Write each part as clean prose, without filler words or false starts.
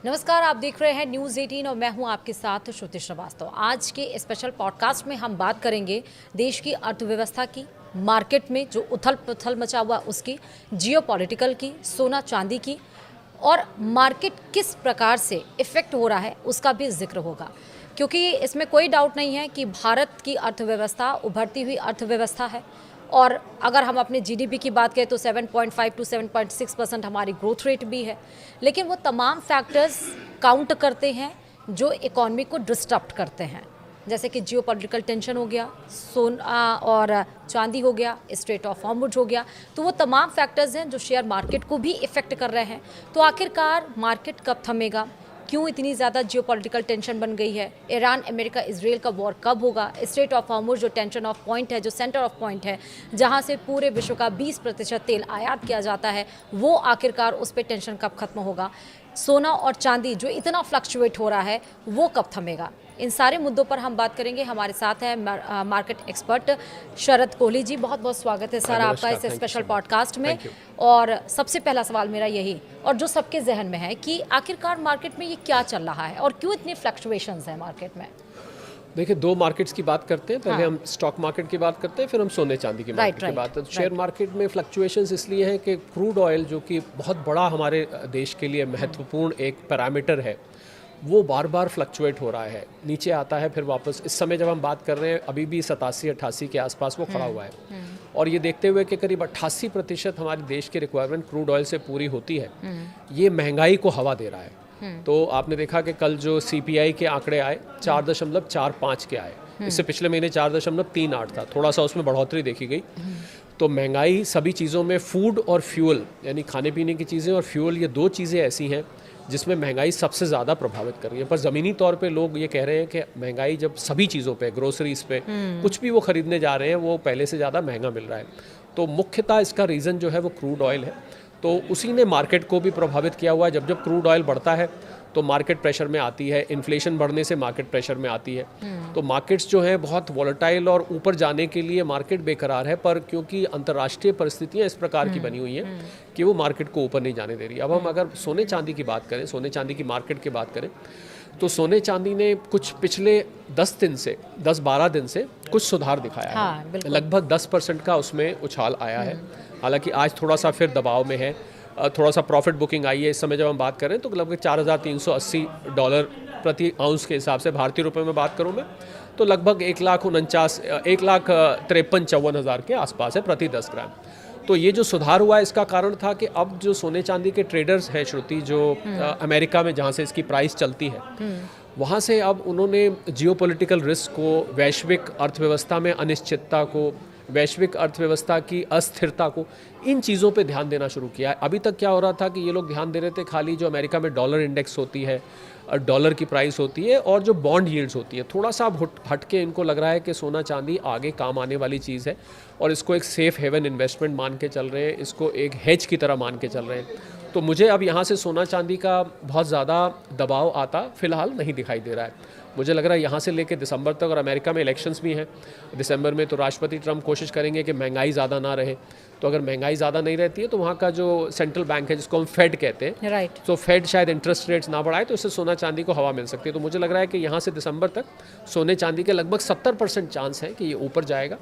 नमस्कार, आप देख रहे हैं न्यूज़ 18 और मैं हूं आपके साथ श्रुति श्रीवास्तव। आज के स्पेशल पॉडकास्ट में हम बात करेंगे देश की अर्थव्यवस्था की, मार्केट में जो उथल पुथल मचा हुआ उसकी, जियोपॉलिटिकल की, सोना चांदी की और मार्केट किस प्रकार से इफ़ेक्ट हो रहा है उसका भी जिक्र होगा। क्योंकि इसमें कोई डाउट नहीं है कि भारत की अर्थव्यवस्था उभरती हुई अर्थव्यवस्था है और अगर हम अपने जीडीपी की बात करें तो 7.5 टू 7.6% हमारी ग्रोथ रेट भी है, लेकिन वो तमाम फैक्टर्स काउंट करते हैं जो इकॉनमी को डिस्टर्ब करते हैं, जैसे कि जियोपॉलिटिकल टेंशन हो गया, सोना और चांदी हो गया, स्ट्रेट ऑफ हॉर्मुज हो गया। तो वो तमाम फैक्टर्स हैं जो शेयर मार्केट को भी इफ़ेक्ट कर रहे हैं। तो आखिरकार मार्केट कब थमेगा, क्यों इतनी ज़्यादा जियोपॉलिटिकल टेंशन बन गई है, ईरान अमेरिका इसराइल का वॉर कब होगा, स्ट्रेट ऑफ हॉर्मुज जो टेंशन ऑफ पॉइंट है, जो सेंटर ऑफ पॉइंट है जहां से पूरे विश्व का 20% तेल आयात किया जाता है, वो आखिरकार उस पर टेंशन कब खत्म होगा, सोना और चांदी जो इतना फ्लक्चुएट हो रहा है वो कब थमेगा। इन सारे मुद्दों पर हम बात करेंगे। हमारे साथ है मार्केट एक्सपर्ट शरद कोहली जी। बहुत बहुत स्वागत है सर आपका इस स्पेशल पॉडकास्ट में। और सबसे पहला सवाल मेरा यही, और जो सबके जहन में है, कि आखिरकार मार्केट में ये क्या चल रहा है और क्यों इतनी फ्लक्चुएशंस हैं मार्केट में। देखिए, दो मार्केट्स की बात करते हैं। पहले हम स्टॉक मार्केट की बात करते हैं, फिर हम सोने चांदी की मार्केट की बात करते हैं। शेयर मार्केट में फ्लक्चुएशंस इसलिए हैं कि क्रूड ऑयल, जो कि बहुत बड़ा हमारे देश के लिए महत्वपूर्ण एक पैरामीटर है, वो बार बार फ्लक्चुएट हो रहा है, नीचे आता है फिर वापस। इस समय जब हम बात कर रहे हैं अभी भी 87-88 के आसपास वो खड़ा हुआ है। और ये देखते हुए कि करीब 88% हमारे देश की रिक्वायरमेंट क्रूड ऑयल से पूरी होती है, ये महंगाई को हवा दे रहा है। तो आपने देखा कि कल जो CPI के आंकड़े आए 4.45 के आए, इससे पिछले महीने 4.38 था, थोड़ा सा उसमें बढ़ोतरी देखी गई। तो महंगाई सभी चीज़ों में, फूड और फ्यूल यानी खाने पीने की चीज़ें और फ्यूल, ये दो चीज़ें ऐसी हैं जिसमें महंगाई सबसे ज़्यादा प्रभावित कर रही है। पर ज़मीनी तौर पे लोग ये कह रहे हैं कि महंगाई जब सभी चीज़ों पे, ग्रोसरीज पे, कुछ भी वो ख़रीदने जा रहे हैं वो पहले से ज़्यादा महंगा मिल रहा है। तो मुख्यतः इसका रीज़न जो है वो क्रूड ऑयल है। तो उसी ने मार्केट को भी प्रभावित किया हुआ है। जब जब क्रूड ऑयल बढ़ता है तो मार्केट प्रेशर में आती है, इन्फ्लेशन बढ़ने से मार्केट प्रेशर में आती है। तो मार्केट्स जो हैं बहुत वॉलेटाइल, और ऊपर जाने के लिए मार्केट बेकरार है, पर क्योंकि अंतर्राष्ट्रीय परिस्थितियां इस प्रकार की बनी हुई हैं कि वो मार्केट को ऊपर नहीं जाने दे रही। अब हम अगर सोने चांदी की बात करें, सोने चांदी की मार्केट की बात करें, तो सोने चांदी ने कुछ पिछले 10-12 दिन से कुछ सुधार दिखाया है। लगभग 10% का उसमें उछाल आया है। हालांकि आज थोड़ा सा फिर दबाव में है, थोड़ा सा प्रॉफिट बुकिंग आई है। इस समय जब हम बात करें तो लगभग $4,380 प्रति आउंस के हिसाब से, भारतीय रुपए में बात करूं मैं, तो लगभग 1,53,54,000 के आसपास है प्रति 10 ग्राम। तो ये जो सुधार हुआ है, इसका कारण था कि अब जो सोने चांदी के ट्रेडर्स हैं श्रुति, जो अमेरिका में जहाँ से इसकी प्राइस चलती है, वहाँ से अब उन्होंने जियोपॉलिटिकल रिस्क को, वैश्विक अर्थव्यवस्था में अनिश्चितता को, वैश्विक अर्थव्यवस्था की अस्थिरता को, इन चीज़ों पे ध्यान देना शुरू किया है। अभी तक क्या हो रहा था कि ये लोग ध्यान दे रहे थे खाली जो अमेरिका में डॉलर इंडेक्स होती है, डॉलर की प्राइस होती है, और जो बॉन्ड यील्ड्स होती है। थोड़ा सा हट के इनको लग रहा है कि सोना चांदी आगे काम आने वाली चीज़ है, और इसको एक सेफ़ हेवन इन्वेस्टमेंट मान के चल रहे हैं, इसको एक हेज की तरह मान के चल रहे हैं। तो मुझे अब यहाँ से सोना चांदी का बहुत ज़्यादा दबाव आता फ़िलहाल नहीं दिखाई दे रहा है। मुझे लग रहा है यहाँ से लेकर दिसंबर तक, और अमेरिका में इलेक्शंस भी हैं दिसंबर में, तो राष्ट्रपति ट्रंप कोशिश करेंगे कि महंगाई ज़्यादा ना रहे। तो अगर महंगाई ज़्यादा नहीं रहती है तो वहाँ का जो सेंट्रल बैंक है, जिसको हम फेड कहते हैं, राइट, तो फेड शायद इंटरेस्ट रेट्स ना बढ़ाए, तो इससे सोना चांदी को हवा मिल सकती है। तो मुझे लग रहा है कि यहाँ से दिसंबर तक सोने चांदी के लगभग 70% चांस है कि ये ऊपर जाएगा,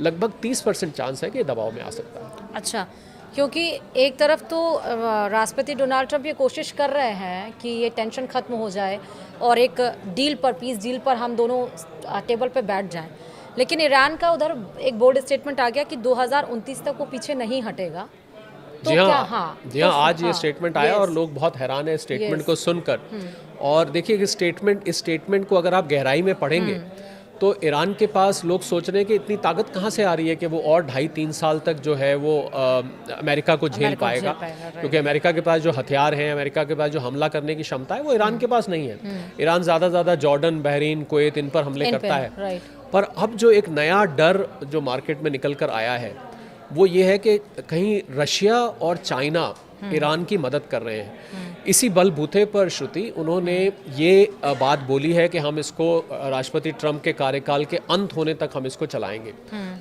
लगभग 30% चांस है कि ये दबाव में आ सकता है। अच्छा, क्योंकि एक तरफ तो राष्ट्रपति डोनाल्ड ट्रंप ये कोशिश कर रहे हैं कि ये टेंशन ख़त्म हो जाए और एक डील पर, पीस डील पर हम दोनों टेबल पे बैठ जाएं, लेकिन ईरान का उधर एक बोल्ड स्टेटमेंट आ गया कि 2029 तक वो पीछे नहीं हटेगा। तो जी हाँ, तो आज ये स्टेटमेंट आया और लोग बहुत हैरान है स्टेटमेंट को सुनकर। और देखिए कि इस स्टेटमेंट को अगर आप गहराई में पढ़ेंगे तो ईरान के पास, लोग सोच रहे हैं कि इतनी ताकत कहाँ से आ रही है कि वो और 2.5-3 साल तक जो है वो अमेरिका को झेल पाएगा, क्योंकि अमेरिका के पास जो हथियार हैं, अमेरिका के पास जो हमला करने की क्षमता है, वो ईरान के पास नहीं है। ईरान ज़्यादा जॉर्डन, बहरीन, कुवैत, इन पर हमले करता है। पर अब जो एक नया डर जो मार्केट में निकल कर आया है वो ये है कि कहीं रशिया और चाइना ईरान की मदद कर रहे हैं। इसी बलबूते पर श्रुति उन्होंने ये बात बोली है कि हम इसको राष्ट्रपति ट्रंप के कार्यकाल के अंत होने तक हम इसको चलाएंगे।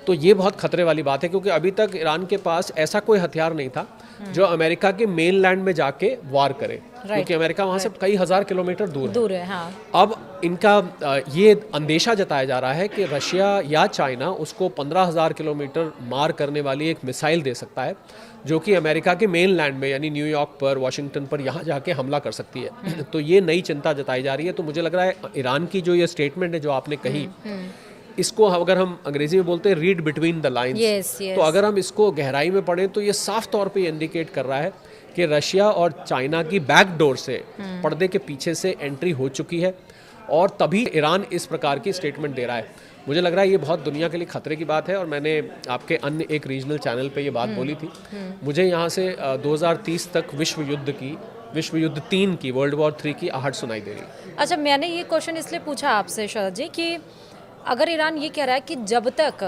तो ये बहुत खतरे वाली बात है, क्योंकि अभी तक ईरान के पास ऐसा कोई हथियार नहीं था जो अमेरिका के मेनलैंड में जाके वार करे, क्योंकि अमेरिका वहाँ से कई हजार किलोमीटर दूर है। हाँ। अब इनका ये अंदेशा जताया जा रहा है कि रशिया या चाइना उसको 15,000 किलोमीटर मार करने वाली एक मिसाइल दे सकता है, जो कि अमेरिका के मेन लैंड में यानी न्यूयॉर्क पर, वाशिंगटन पर यहाँ जाके हमला कर सकती है। तो ये नई चिंता जताई जा रही है। तो मुझे लग रहा है ईरान की जो ये स्टेटमेंट है जो आपने कही, इसको अगर हम अंग्रेजी में बोलते हैं रीड बिटवीन द लाइन्स, तो अगर हम इसको गहराई में पढ़ें तो ये साफ तौर पे इंडिकेट कर रहा है कि रशिया और चाइना की बैकडोर से, पर्दे के पीछे से एंट्री हो चुकी है, और तभी ईरान इस प्रकार की स्टेटमेंट दे रहा है। मुझे लग रहा है ये बहुत दुनिया के लिए खतरे की बात है, और मैंने आपके अन्य एक रीजनल चैनल पे ये बात बोली थी। मुझे यहाँ से 2030 तक विश्व युद्ध 3 की, वर्ल्ड वॉर 3 की आहट सुनाई दे रही। अच्छा, मैंने ये क्वेश्चन इसलिए पूछा आपसे शरद जी कि अगर ईरान ये कह रहा है कि जब तक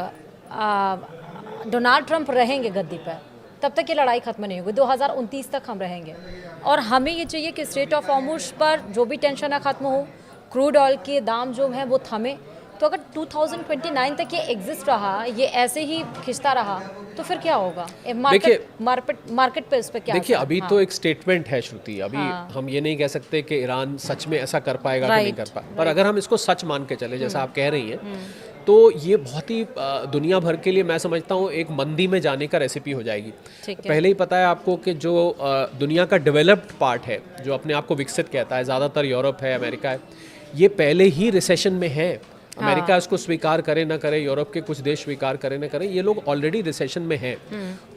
डोनाल्ड ट्रंप रहेंगे गद्दी पर तब तक ये लड़ाई खत्म नहीं होगी, 2029 तक हम रहेंगे, और हमें ये चाहिए कि स्ट्रेट ऑफ हॉर्मुज़ पर जो भी टेंशन है ख़त्म हो, क्रूड ऑयल के दाम जो हैं वो थमे। तो अगर 2029 तक ये एग्जिस्ट रहा, ये ऐसे ही खिंचता रहा, तो फिर क्या होगा मार्केट पे, उस पर क्या? देखिए, अभी तो एक स्टेटमेंट है श्रुति, अभी हम ये नहीं कह सकते कि ईरान सच में ऐसा कर पाएगा कि नहीं कर पाएगा, पर अगर हम इसको सच मान के चले जैसा आप कह रही हैं, तो ये बहुत ही दुनिया भर के लिए मैं समझता हूँ एक मंदी में जाने का रेसिपी हो जाएगी। पहले ही पता है आपको कि जो दुनिया का डेवलप्ड पार्ट है, जो अपने आप को विकसित कहता है, ज़्यादातर यूरोप है, अमेरिका है, ये पहले ही रिसेशन में है। अमेरिका इसको स्वीकार करे ना करे, यूरोप के कुछ देश स्वीकार करे ना करे, ये लोग ऑलरेडी रिसेशन में हैं।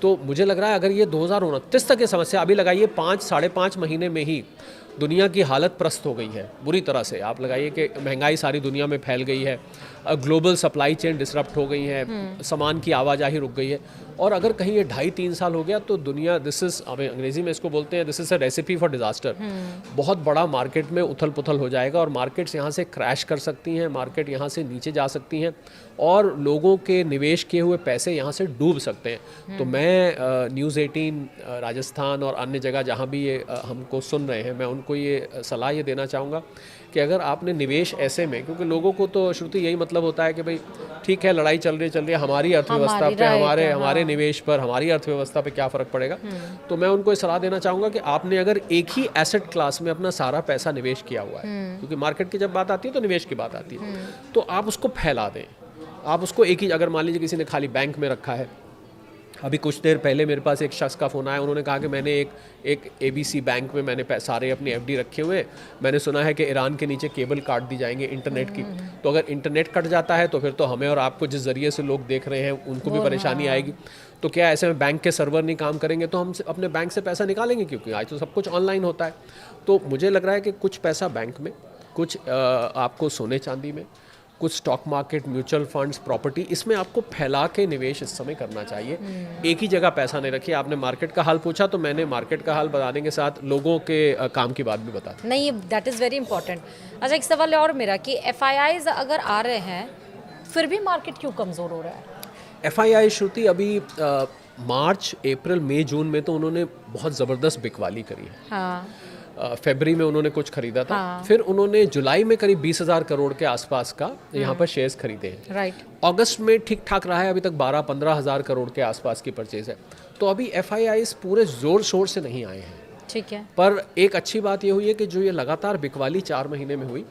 तो मुझे लग रहा है अगर ये 2029 तक ये समस्या, अभी लगाइए 5-5.5 महीने में ही दुनिया की हालत प्रस्त हो गई है बुरी तरह से। आप लगाइए कि महंगाई सारी दुनिया में फैल गई है, ग्लोबल सप्लाई चेन डिसरप्ट हो गई है, सामान की आवाजाही रुक गई है, और अगर कहीं ये 2.5-3 साल हो गया तो दुनिया, दिस इज़, अंग्रेजी में इसको बोलते हैं, this is a recipe for disaster. बहुत बड़ा मार्केट में उथल पुथल हो जाएगा, और मार्केट्स यहाँ से क्रैश कर सकती हैं, मार्केट यहाँ से नीचे जा सकती हैं, और लोगों के निवेश किए हुए पैसे यहाँ से डूब सकते हैं। तो मैं न्यूज़ 18 राजस्थान और अन्य जगह जहाँ भी ये हमको सुन रहे हैं, मैं उनको ये सलाह ये देना चाहूँगा कि अगर आपने निवेश ऐसे में, क्योंकि लोगों को तो श्रुति यही मतलब होता है कि भाई ठीक है, लड़ाई चल रही है, हमारी अर्थव्यवस्था पे, हमारे निवेश पर, हमारी अर्थव्यवस्था पे क्या फ़र्क पड़ेगा। तो मैं उनको ये सलाह देना चाहूँगा कि आपने अगर एक ही एसेट क्लास में अपना सारा पैसा निवेश किया हुआ है, क्योंकि मार्केट की जब बात आती है तो निवेश की बात आती है, तो आप उसको फैला दें। आप उसको एक ही, अगर मान लीजिए किसी ने खाली बैंक में रखा है, अभी कुछ देर पहले मेरे पास एक शख्स का फ़ोन आया, उन्होंने कहा कि मैंने एक ABC बैंक में मैंने सारे अपनी FD रखे हुए हैं, मैंने सुना है कि ईरान के नीचे केबल काट दी जाएंगे इंटरनेट की, तो अगर इंटरनेट कट जाता है तो फिर तो हमें और आपको जिस ज़रिए से लोग देख रहे हैं उनको भी परेशानी आएगी। तो क्या ऐसे में बैंक के सर्वर नहीं काम करेंगे तो हम अपने बैंक से पैसा निकालेंगे, क्योंकि आज तो सब कुछ ऑनलाइन होता है। तो मुझे लग रहा है कि कुछ पैसा बैंक में, कुछ आपको सोने चांदी में, कुछ stock market, mutual funds, property, इसमें आपको फैला के निवेश इस समय करना चाहिए। एक ही जगह पैसा नहीं रखिए। आपने मार्केट का हाल पूछा, तो मैंने मार्केट का हाल बताने के साथ लोगों के काम की बात भी बता दी। नहीं, दैट इज़ वेरी इंपॉर्टेंट। अच्छा, एक सवाल और मेरा कि FIIs अगर आ रहे हैं फिर भी मार्केट क्यों कमज़ोर हो रहा है? FII श्रुति अभी मार्च, अप्रैल, मई, जून में तो उन्होंने बहुत ज़बरदस्त बिकवाली करी है। हाँ। फरवरी में उन्होंने कुछ खरीदा था, फिर उन्होंने जुलाई में करीब 20,000 करोड़ के आसपास का यहाँ पर शेयर्स खरीदे हैं। राइट। अगस्त में ठीक ठाक रहा है, अभी तक 12-15 हज़ार करोड़ के आसपास की परचेज है। तो अभी FIIs पूरे जोर शोर से नहीं आए हैं। ठीक है। पर एक अच्छी बात ये हुई है कि जो ये लगातार बिकवाली 4 महीने में हुई,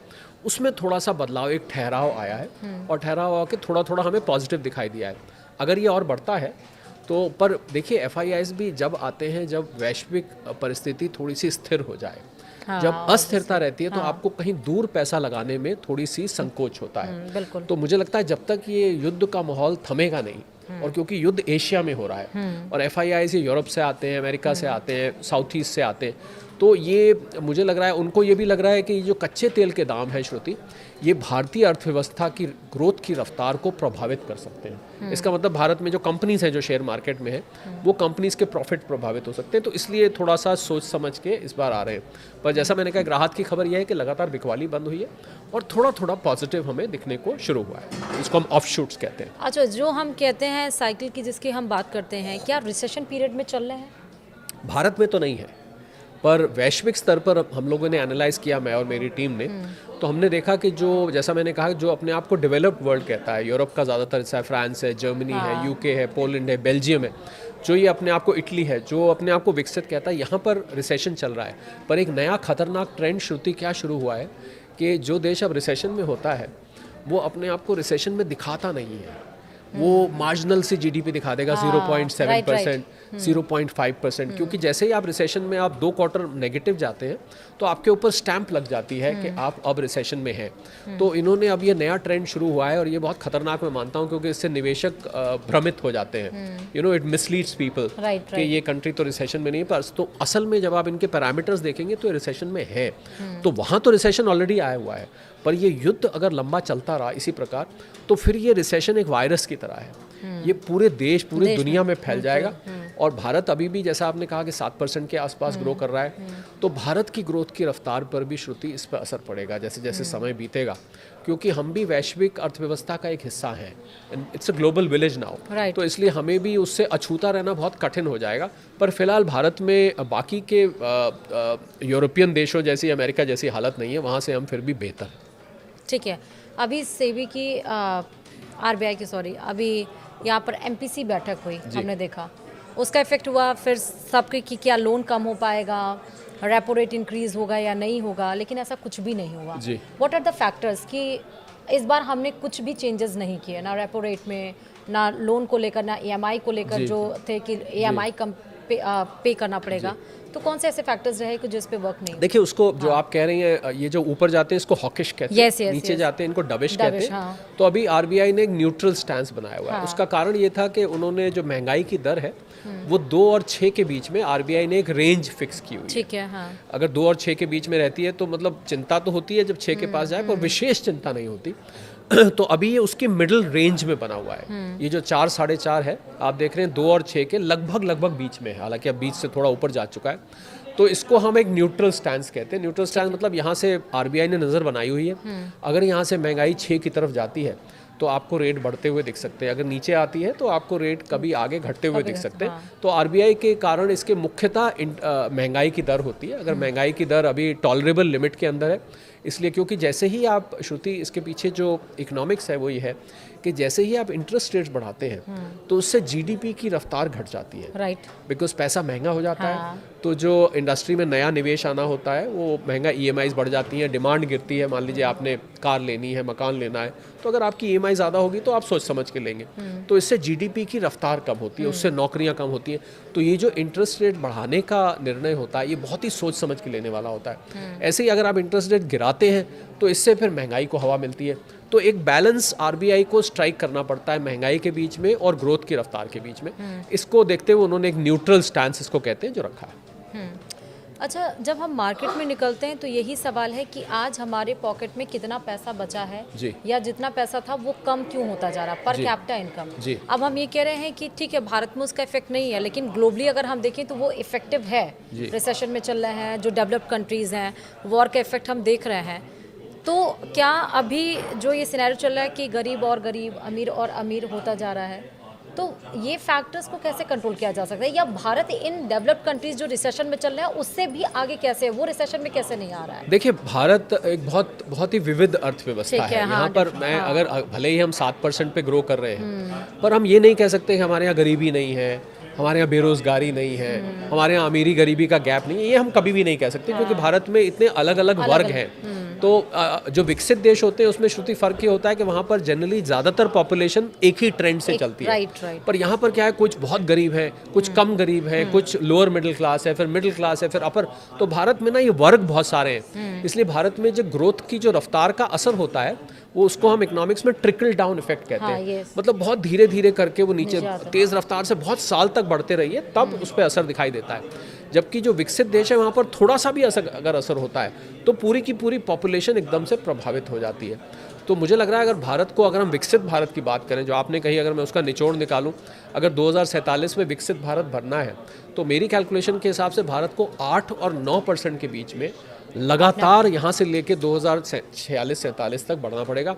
उसमें थोड़ा सा बदलाव, एक ठहराव आया है, और ठहराव आके थोड़ा थोड़ा हमें पॉजिटिव दिखाई दिया है। अगर ये और बढ़ता है तो, पर देखिए FIIs भी जब आते हैं जब वैश्विक परिस्थिति थोड़ी सी स्थिर हो जाए। जब अस्थिरता रहती है तो आपको कहीं दूर पैसा लगाने में थोड़ी सी संकोच होता है। बिल्कुल। तो मुझे लगता है जब तक ये युद्ध का माहौल थमेगा नहीं, और क्योंकि युद्ध एशिया में हो रहा है और FIIs ये यूरोप से आते हैं, अमेरिका से आते हैं, साउथ ईस्ट से आते हैं, तो ये मुझे लग रहा है उनको ये भी लग रहा है कि जो कच्चे तेल के दाम है श्रुति, ये भारतीय अर्थव्यवस्था की ग्रोथ की रफ्तार को प्रभावित कर सकते हैं। इसका मतलब भारत में जो कंपनीज हैं जो शेयर मार्केट में है, वो कंपनीज के प्रॉफिट प्रभावित हो सकते हैं। तो इसलिए थोड़ा सा सोच समझ के इस बार आ रहे हैं। पर जैसा मैंने कहा, राहत की खबर यह है कि लगातार बिकवाली बंद हुई है और थोड़ा थोड़ा पॉजिटिव हमें दिखने को शुरू हुआ है। इसको हम ऑफशूट्स कहते हैं। अच्छा, जो हम कहते हैं साइकिल की जिसकी हम बात करते हैं, क्या रिसेशन पीरियड में चल रहे हैं? भारत में तो नहीं है, पर वैश्विक स्तर पर हम लोगों ने एनालाइज किया, मैं और मेरी टीम ने, तो हमने देखा कि जो, जैसा मैंने कहा, जो अपने आप को डेवलप्ड वर्ल्ड कहता है, यूरोप का ज़्यादातर हिस्सा है, फ्रांस है, जर्मनी है, यूके है, पोलैंड है, बेल्जियम है, जो ये अपने आप को, इटली है, जो अपने आप को विकसित कहता है, यहाँ पर रिसेशन चल रहा है। पर एक नया खतरनाक ट्रेंड श्रुति क्या शुरू हुआ है कि जो देश अब रिसेशन में होता है वो अपने आप को रिसेशन में दिखाता नहीं है, वो मार्जिनल सी जीडीपी दिखा देगा, 0.7%, 0.5%, क्योंकि जैसे ही आप रिसेशन में, आप 2 क्वार्टर नेगेटिव जाते हैं तो आपके ऊपर स्टैंप लग जाती है कि आप अब रिसेशन में हैं। तो इन्होंने, अब ये नया ट्रेंड शुरू हुआ है और ये बहुत खतरनाक मैं मानता हूँ, क्योंकि इससे निवेशक भ्रमित हो जाते हैं। इट मिसलीड्स पीपल कि ये कंट्री तो रिसेशन में नहीं है, पर तो असल में जब आप इनके पैरामीटर्स देखेंगे तो ये रिसेशन में है। तो वहाँ तो रिसेशन ऑलरेडी आया हुआ है, पर ये युद्ध अगर लंबा चलता रहा इसी प्रकार तो फिर ये रिसेशन एक वायरस की तरह है, ये पूरे देश, पूरी दुनिया में फैल जाएगा। और भारत अभी भी, जैसा आपने कहा कि 7% के आसपास ग्रो कर रहा है, तो भारत की ग्रोथ की रफ्तार पर भी श्रुति इस पर असर पड़ेगा जैसे जैसे समय बीतेगा, क्योंकि हम भी वैश्विक अर्थव्यवस्था का एक हिस्सा हैं। It's a global village now, तो इसलिए हमें भी उससे अछूता रहना बहुत कठिन हो जाएगा। पर फिलहाल भारत में बाकी के यूरोपियन देशों जैसी, अमेरिका जैसी हालत नहीं है, वहाँ से हम फिर भी बेहतर हैं। ठीक है, अभी सेबी की आरबीआई की, सॉरी, अभी यहाँ पर एमपीसी बैठक हुई, हमने देखा उसका इफेक्ट हुआ, फिर सबके कि क्या लोन कम हो पाएगा, रेपो रेट इंक्रीज होगा या नहीं होगा, लेकिन ऐसा कुछ भी नहीं हुआ। व्हाट आर द फैक्टर्स कि इस बार हमने कुछ भी चेंजेस नहीं किए, ना रेपो रेट में, ना लोन को लेकर, ना ईएमआई को लेकर, जो थे कि ईएमआई कम पे करना पड़ेगा, तो कौन से ऐसे फैक्टर्स रहे कि जिस पे वर्क नहीं? देखिए, उसको जो आप कह रही हैं, ये जो ऊपर जाते हैं इसको हॉकिश कहते हैं, नीचे जाते हैं इनको डविश कहते हैं। तो अभी आरबीआई ने एक न्यूट्रल स्टैंस बनाया हुआ है। उसका कारण ये था कि उन्होंने जो महंगाई की दर है वो 2 और 6 के बीच में, आरबीआई ने एक रेंज फिक्स की हुई है। ठीक है, हाँ। अगर 2 और 6 के बीच में रहती है तो मतलब चिंता तो होती है जब 6 के पास जाए, पर विशेष चिंता नहीं होती। तो अभी ये उसकी मिडिल रेंज में बना हुआ है। ये जो 4, 4.5 है, आप देख रहे हैं 2 और 6 के लगभग बीच में है, हालांकि अब बीच से थोड़ा ऊपर जा चुका है। तो इसको हम एक न्यूट्रल स्टैंस कहते हैं। न्यूट्रल स्टैंस मतलब यहाँ से आरबीआई ने नज़र बनाई हुई है, अगर यहाँ से महंगाई 6 की तरफ जाती है तो आपको रेट बढ़ते हुए दिख सकते हैं, अगर नीचे आती है तो आपको रेट कभी आगे घटते हुए दिख सकते हैं। तो आरबीआई के कारण इसके मुख्यतः महंगाई की दर होती है। अगर महंगाई की दर अभी टॉलरेबल लिमिट के अंदर है, इसलिए क्योंकि जैसे ही आप, श्रुति, इसके पीछे जो इकोनॉमिक्स है वो ये है कि जैसे ही आप इंटरेस्ट रेट्स बढ़ाते हैं तो उससे जीडीपी की रफ्तार घट जाती है, राइट, बिकॉज पैसा महंगा हो जाता है। तो जो इंडस्ट्री में नया निवेश आना होता है वो महंगा, ईएमआईज बढ़ जाती हैं, डिमांड गिरती है। मान लीजिए आपने कार लेनी है, मकान लेना है, तो अगर आपकी ईएमआई ज़्यादा होगी तो आप सोच समझ के लेंगे, तो इससे जीडीपी की रफ्तार कम होती है, उससे नौकरियां कम होती हैं। तो ये जो इंटरेस्ट रेट बढ़ाने का निर्णय होता है ये बहुत ही सोच समझ के लेने वाला होता है। ऐसे ही अगर आप इंटरेस्ट रेट गिराते हैं तो इससे फिर महंगाई को हवा मिलती है। तो एक बैलेंस आरबीआई को स्ट्राइक करना पड़ता है महंगाई के बीच में और ग्रोथ की रफ्तार के बीच में। इसको देखते हुए उन्होंने एक न्यूट्रल स्टैंस, इसको कहते हैं, जो रखा है। अच्छा, जब हम मार्केट में निकलते हैं तो यही सवाल है कि आज हमारे पॉकेट में कितना पैसा बचा है, या जितना पैसा था वो कम क्यों होता जा रहा, पर कैपिटा इनकम। अब हम ये कह रहे हैं कि ठीक है, भारत में उसका इफेक्ट नहीं है, लेकिन ग्लोबली अगर हम देखें तो वो इफेक्टिव है। रिसेशन में चल रहे हैं जो डेवलप्ड कंट्रीज हैं, वॉर का इफेक्ट हम देख रहे हैं। तो क्या अभी जो ये सिनेरियो चल रहा है कि गरीब और गरीब, अमीर और अमीर होता जा रहा है, तो ये फैक्टर्स को कैसे कंट्रोल किया जा सकता है, या भारत इन डेवलप्ड कंट्रीज जो रिसेशन में चल रहा है उससे भी आगे कैसे है, वो रिसेशन में कैसे नहीं आ रहा है? देखिए, भारत एक बहुत ही विविध अर्थव्यवस्था है। यहाँ पर मैं अगर भले ही हम 7% पे ग्रो कर रहे हैं, पर हम ये नहीं कह सकते कि हमारे यहाँ गरीबी नहीं है, हमारे यहाँ बेरोजगारी नहीं है, हमारे यहाँ अमीरी गरीबी का गैप नहीं है। ये हम कभी भी नहीं कह सकते, क्योंकि भारत में इतने अलग अलग वर्ग हैं। तो जो विकसित देश होते हैं उसमें श्रुति फर्क ये होता है कि वहाँ पर जनरली ज़्यादातर पॉपुलेशन एक ही ट्रेंड से चलती है। राइट। पर यहाँ पर क्या है, कुछ बहुत गरीब है, कुछ कम गरीब है, कुछ लोअर मिडिल क्लास है, फिर मिडिल क्लास है, फिर अपर। तो भारत में ना ये वर्ग बहुत सारे हैं, इसलिए भारत में जो ग्रोथ की जो रफ्तार का असर होता है वो, उसको हम इकोनॉमिक्स में ट्रिकल डाउन इफेक्ट कहते हैं। मतलब बहुत धीरे धीरे करके वो नीचे तेज रफ्तार से बहुत साल तक बढ़ते रहिए, तब उस पर असर दिखाई देता है। जबकि जो विकसित देश है वहाँ पर थोड़ा सा भी अगर असर होता है तो पूरी की पूरी पॉपुलेशन एकदम से प्रभावित हो जाती है। तो मुझे लग रहा है अगर भारत को, अगर हम विकसित भारत की बात करें, जो आपने कही, अगर मैं उसका निचोड़ निकालूं, अगर 2047 में विकसित भारत बनना है तो मेरी कैलकुलेशन के हिसाब से भारत को 8 और 9% के बीच में लगातार यहाँ से लेके 2046-47 तक बढ़ना पड़ेगा,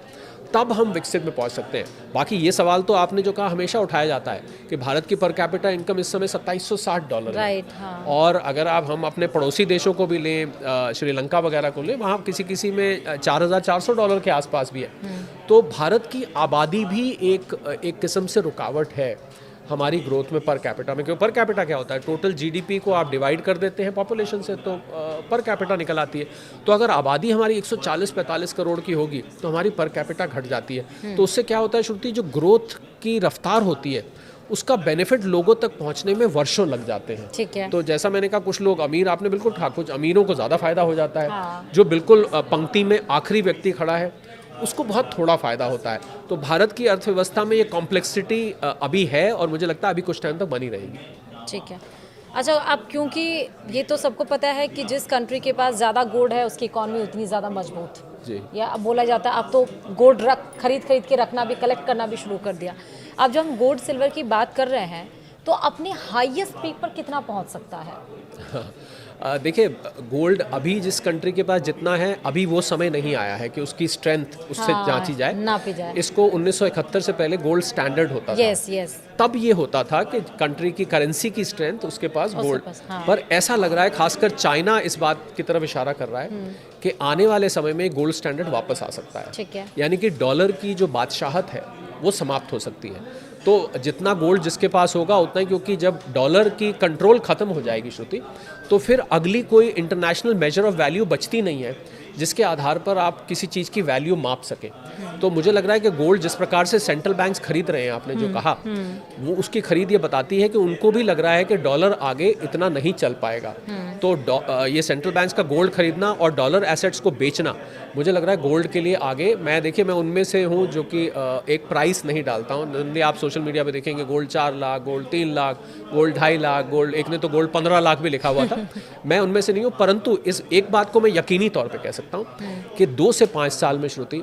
तब हम विकसित में पहुंच सकते हैं। बाकी ये सवाल तो आपने जो कहा हमेशा उठाया जाता है कि भारत की पर कैपिटा इनकम इस समय $2760 है। राइट, हाँ। और अगर आप हम अपने पड़ोसी देशों को भी लें, श्रीलंका वगैरह को लें, वहाँ किसी में $4400 के आसपास भी है। तो भारत की आबादी भी एक किस्म से रुकावट है हमारी ग्रोथ में पर कैपिटा में। क्यों? पर कैपिटा क्या होता है? टोटल जीडीपी को आप डिवाइड कर देते हैं पॉपुलेशन से, तो पर कैपिटा निकल आती है। तो अगर आबादी हमारी 140-45 करोड़ की होगी तो हमारी पर कैपिटा घट जाती है। तो उससे क्या होता है श्रुति, जो ग्रोथ की रफ्तार होती है उसका बेनिफिट लोगों तक पहुंचने में वर्षों लग जाते हैं। ठीक है। तो जैसा मैंने कहा, कुछ लोग अमीर, आपने बिल्कुल कहा, कुछ अमीरों को ज़्यादा फायदा हो जाता है। हाँ। जो बिल्कुल पंक्ति में आखिरी व्यक्ति खड़ा है उसको बहुत थोड़ा फ़ायदा होता है। तो भारत की अर्थव्यवस्था में ये कॉम्प्लेक्सिटी अभी है और मुझे लगता है अभी कुछ टाइम तक बनी रहेगी। ठीक है। अच्छा, अब क्योंकि ये तो सबको पता है कि जिस कंट्री के पास ज़्यादा गोल्ड है उसकी इकॉनमी उतनी ज़्यादा मजबूत, जी, या अब बोला जाता है अब तो गोल्ड खरीद के रखना भी, कलेक्ट करना भी शुरू कर दिया। अब जब हम गोल्ड सिल्वर की बात कर रहे हैं तो अपने हाईएस्ट पीक पर कितना पहुंच सकता है? देखिए, गोल्ड अभी जिस कंट्री के पास जितना है, अभी वो समय नहीं आया है कि उसकी स्ट्रेंथ उससे जांची जाए, नापी जाए। इसको 1971 से पहले गोल्ड स्टैंडर्ड होता था। यस। तब ये होता था कि कंट्री की करेंसी की स्ट्रेंथ उसके पास गोल्ड। हाँ। पर ऐसा लग रहा है, खासकर चाइना इस बात की तरफ इशारा कर रहा है कि आने वाले समय में गोल्ड स्टैंडर्ड वापस आ सकता है। ठीक है। यानी कि डॉलर की जो बादशाहत है वो समाप्त हो सकती है। तो जितना गोल्ड जिसके पास होगा उतना ही, क्योंकि जब डॉलर की कंट्रोल खत्म हो जाएगी श्रुति, तो फिर अगली कोई इंटरनेशनल मेजर ऑफ वैल्यू बचती नहीं है जिसके आधार पर आप किसी चीज़ की वैल्यू माप सकें। तो मुझे लग रहा है कि गोल्ड जिस प्रकार से सेंट्रल बैंक्स खरीद रहे हैं, आपने जो कहा, वो उसकी खरीद ये बताती है कि उनको भी लग रहा है कि डॉलर आगे इतना नहीं चल पाएगा। तो ये सेंट्रल बैंक्स का गोल्ड खरीदना और डॉलर एसेट्स को बेचना, मुझे लग रहा है गोल्ड के लिए आगे, मैं उनमें से हूँ जो कि एक प्राइस नहीं डालता हूँ। आप सोशल मीडिया पे देखेंगे gold 4 lakh, gold 3 lakh, gold 2.5 lakh, gold, एक ने तो गोल्ड 15 लाख भी लिखा हुआ था। मैं उनमें से नहीं हूँ, परंतु इस एक बात को मैं यकीनी तौर पे कह सकता हूँ कि 2 से 5 साल में श्रुति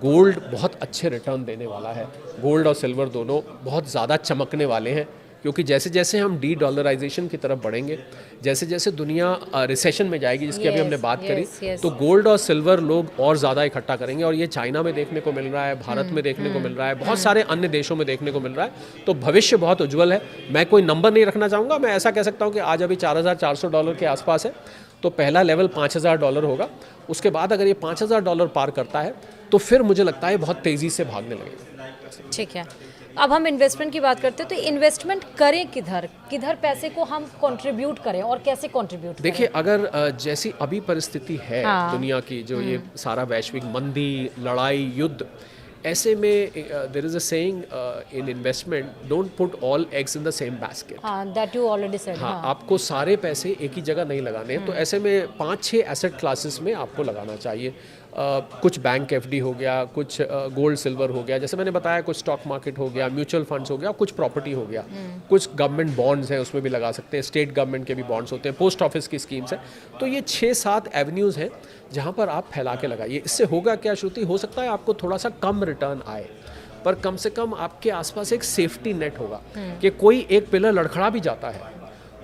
गोल्ड बहुत अच्छे रिटर्न देने वाला है। गोल्ड और सिल्वर दोनों बहुत ज़्यादा चमकने वाले हैं, क्योंकि जैसे जैसे हम डी डॉलराइजेशन की तरफ बढ़ेंगे, जैसे जैसे दुनिया रिसेशन में जाएगी, जिसकी अभी हमने बात करी, तो गोल्ड और सिल्वर लोग और ज़्यादा इकट्ठा करेंगे। और ये चाइना में देखने को मिल रहा है, भारत में देखने को मिल रहा है, बहुत सारे अन्य देशों में देखने को मिल रहा है। तो भविष्य बहुत उज्ज्वल है। मैं कोई नंबर नहीं रखना चाहूँगा, मैं ऐसा कह सकता हूँ कि आज अभी $4400 के आसपास है, तो पहला लेवल $5000 होगा। उसके बाद अगर ये $5000 पार करता है तो फिर मुझे लगता है बहुत तेज़ी से भागने लगेगा। ठीक है। अब हम इन्वेस्टमेंट की बात करते हैं, तो इन्वेस्टमेंट करें किधर पैसे को हम कंट्रीब्यूट करें और कैसे कंट्रीब्यूट करें? देखिए, अगर जैसी अभी परिस्थिति है दुनिया की, जो ये सारा वैश्विक मंदी, लड़ाई, युद्ध, ऐसे में there is a saying in investment, don't put all eggs in the same basket. हाँ, दैट यू ऑलरेडी सेड। हाँ, आपको सारे पैसे एक ही जगह नहीं लगाने हैं। तो ऐसे में 5-6 एसेट क्लासेस में आपको लगाना चाहिए। कुछ बैंक एफडी हो गया, कुछ गोल्ड सिल्वर हो गया, जैसे मैंने बताया, कुछ स्टॉक मार्केट हो गया, म्यूचुअल फंड्स हो गया, कुछ प्रॉपर्टी हो गया, कुछ गवर्नमेंट बॉन्ड्स हैं उसमें भी लगा सकते हैं, स्टेट गवर्नमेंट के भी बॉन्ड्स होते हैं, पोस्ट ऑफिस की स्कीम्स हैं। तो ये 6-7 एवेन्यूज़ हैं जहाँ पर आप फैला के लगाइए। इससे होगा क्या श्रुति, हो सकता है आपको थोड़ा सा कम रिटर्न आए, पर कम से कम आपके आसपास एक सेफ्टी नेट होगा कि कोई एक पिलर लड़खड़ा भी जाता है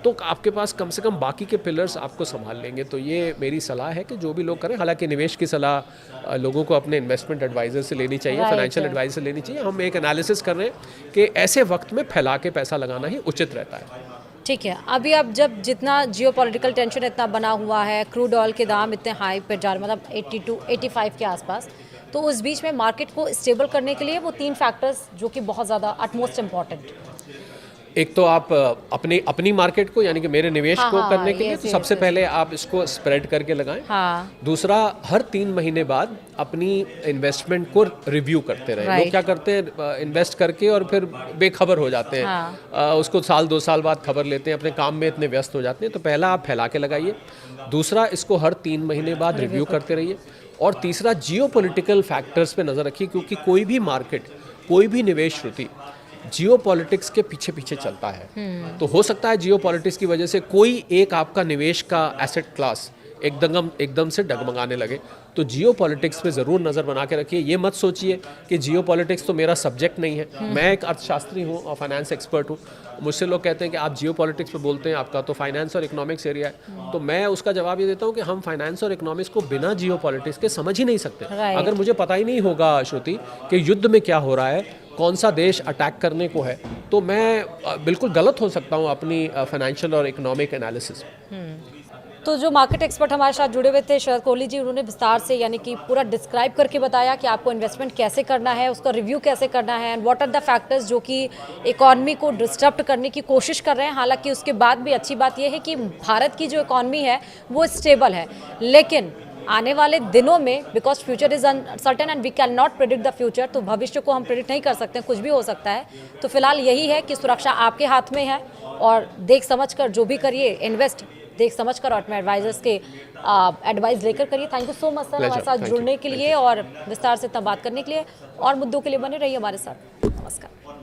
तो आपके पास कम से कम बाकी के पिलर्स आपको संभाल लेंगे। तो ये मेरी सलाह है कि जो भी लोग करें, हालांकि निवेश की सलाह लोगों को अपने इन्वेस्टमेंट एडवाइज़र से लेनी चाहिए, फाइनेंशियल एडवाइज़र से लेनी चाहिए। हम एक एनालिसिस कर रहे हैं कि ऐसे वक्त में फैला के पैसा लगाना ही उचित रहता है। ठीक है। अभी अब जब जितना जियोपॉलिटिकल टेंशन इतना बना हुआ है, क्रूड ऑयल के दाम इतने हाई पे जा रहे, मतलब 82-85 के आसपास, तो उस बीच में मार्केट को स्टेबल करने के लिए वो 3 फैक्टर्स जो कि बहुत ज़्यादा अटमोस्ट इम्पॉर्टेंट, एक तो आप अपनी मार्केट को, यानी कि मेरे निवेश को करने के लिए, तो सबसे पहले आप इसको स्प्रेड करके लगाएं। दूसरा, हर 3 महीने बाद अपनी इन्वेस्टमेंट को रिव्यू करते रहें। लोग क्या करते हैं, इन्वेस्ट करके और फिर बेखबर हो जाते हैं, उसको 1-2 साल बाद खबर लेते हैं, अपने काम में इतने व्यस्त हो जाते हैं। तो पहला, आप फैला के लगाइए। दूसरा, इसको हर 3 महीने बाद रिव्यू करते रहिए। और तीसरा, जियोपॉलिटिकल फैक्टर्स पे नज़र रखिए, क्योंकि कोई भी मार्केट, कोई भी निवेश श्रुति जियोपॉलिटिक्स के पीछे पीछे चलता है। तो हो सकता है जियोपॉलिटिक्स की वजह से कोई एक आपका निवेश का एसेट क्लास एकदम से डगमगाने लगे। तो जियो पॉलिटिक्स पे ज़रूर नज़र बना के रखिए। ये मत सोचिए कि जियो पॉलिटिक्स तो मेरा सब्जेक्ट नहीं है। मैं एक अर्थशास्त्री हूँ और फाइनेंस एक्सपर्ट हूँ। मुझसे लोग कहते हैं कि आप जियो पॉलिटिक्स पे बोलते हैं, आपका तो फाइनेंस और इकोनॉमिक्स एरिया है। तो मैं उसका जवाब ये देता हूँ कि हम फाइनेंस और इकोनॉमिक्स को बिना जियो पॉलिटिक्स के समझ ही नहीं सकते। अगर मुझे पता ही नहीं होगा श्रुति कि युद्ध में क्या हो रहा है, कौन सा देश अटैक करने को है, तो मैं बिल्कुल गलत हो सकता हूँ अपनी फाइनेंशियल और इकोनॉमिक एनालिसिस। तो जो मार्केट एक्सपर्ट हमारे साथ जुड़े हुए थे शरद कोहली जी, उन्होंने विस्तार से यानी कि पूरा डिस्क्राइब करके बताया कि आपको इन्वेस्टमेंट कैसे करना है, उसका रिव्यू कैसे करना है and what are the factors जो कि इकॉनमी को डिस्टर्ब करने की कोशिश कर रहे हैं। हालांकि उसके बाद भी अच्छी बात यह है कि भारत की जो इकॉनमी है वो स्टेबल है, लेकिन आने वाले दिनों में because future is uncertain and we can not predict the future, तो भविष्य को हम प्रेडिक्ट नहीं कर सकते, कुछ भी हो सकता है। तो फिलहाल यही है कि सुरक्षा आपके हाथ में है और देख समझ कर जो भी करिए, इन्वेस्ट देख समझ कर और अपने एडवाइजर्स के एडवाइस लेकर करिए। Thank you so much sir हमारे साथ जुड़ने के लिए और विस्तार से तब बात करने के लिए, और मुद्दों के लिए बने रहिए हमारे साथ। नमस्कार।